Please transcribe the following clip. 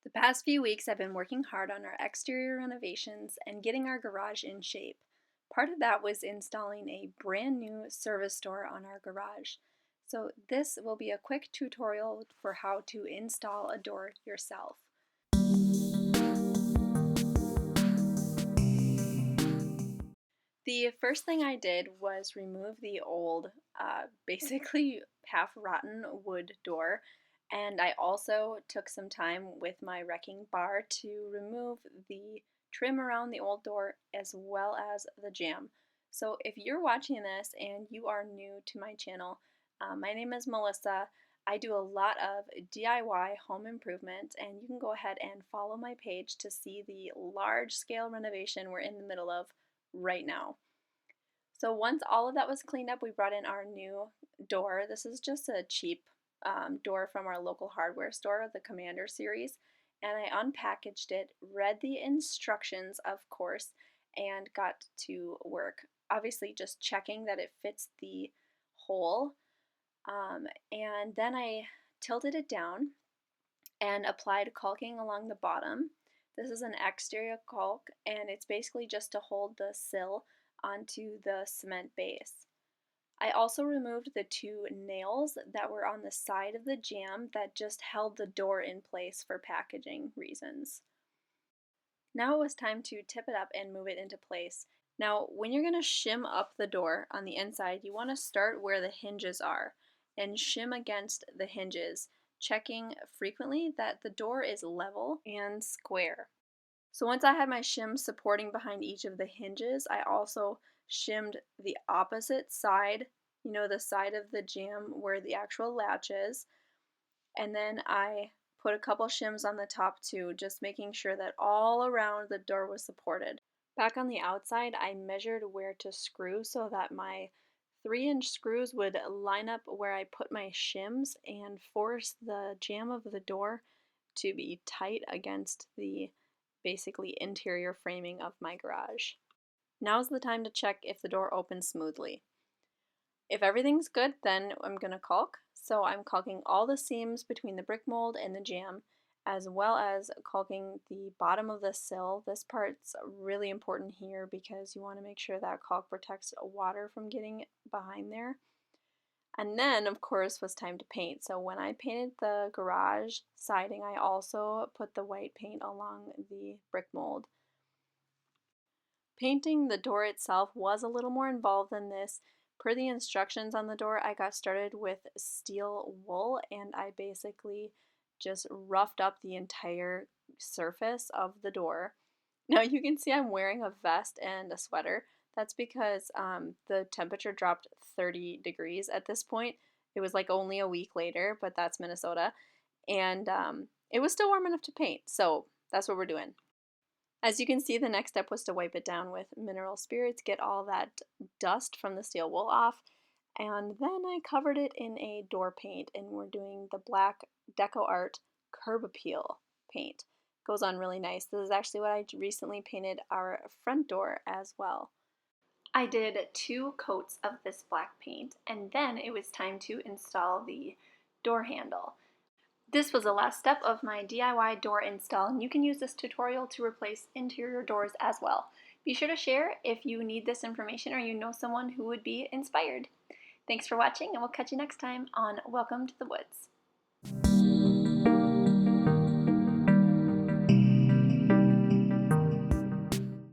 The past few weeks, I've been working hard on our exterior renovations and getting our garage in shape. Part of that was installing a brand new service door on our garage. So, this will be a quick tutorial for how to install a door yourself. The first thing I did was remove the old, basically half rotten wood door, and I also took some time with my wrecking bar to remove the trim around the old door as well as the jamb. So if you're watching this and you are new to my channel, my name is Melissa. I do a lot of DIY home improvement, and you can go ahead and follow my page to see the large scale renovation we're in the middle of right now. So once all of that was cleaned up, we brought in our new door. This is just a cheap door from our local hardware store, the Commander series. And I unpackaged it, read the instructions, of course, and got to work. Obviously, just checking that it fits the hole. And then I tilted it down and applied caulking along the bottom. This is an exterior caulk, and it's basically just to hold the sill onto the cement base. I also removed the two nails that were on the side of the jamb that just held the door in place for packaging reasons. Now it was time to tip it up and move it into place. Now, when you're going to shim up the door on the inside, you want to start where the hinges are and shim against the hinges, checking frequently that the door is level and square. So once I had my shim supporting behind each of the hinges, I also shimmed the opposite side, the side of the jamb where the actual latch is, and then I put a couple shims on the top too, just making sure that all around the door was supported. Back on the outside, I measured where to screw so that my 3-inch screws would line up where I put my shims and force the jamb of the door to be tight against the basically interior framing of my garage. Now's the time to check if the door opens smoothly. If everything's good, then I'm going to caulk. So I'm caulking all the seams between the brick mold and the jamb, as well as caulking the bottom of the sill. This part's really important here because you want to make sure that caulk protects water from getting behind there. And then, of course, was time to paint. So when I painted the garage siding, I also put the white paint along the brick mold. Painting the door itself was a little more involved than this. Per the instructions on the door, I got started with steel wool, and I basically just roughed up the entire surface of the door. Now you can see I'm wearing a vest and a sweater. That's because the temperature dropped 30 degrees at this point. It was like only a week later, but that's Minnesota. And it was still warm enough to paint, so that's what we're doing. As you can see, the next step was to wipe it down with mineral spirits, get all that dust from the steel wool off, and then I covered it in a door paint, and we're doing the black Deco Art curb appeal paint. Goes on really nice. This is actually what I recently painted our front door as well. I did 2 coats of this black paint, and then it was time to install the door handle. This was the last step of my DIY door install, and you can use this tutorial to replace interior doors as well. Be sure to share if you need this information or you know someone who would be inspired. Thanks for watching, and we'll catch you next time on Welcome to the Woods.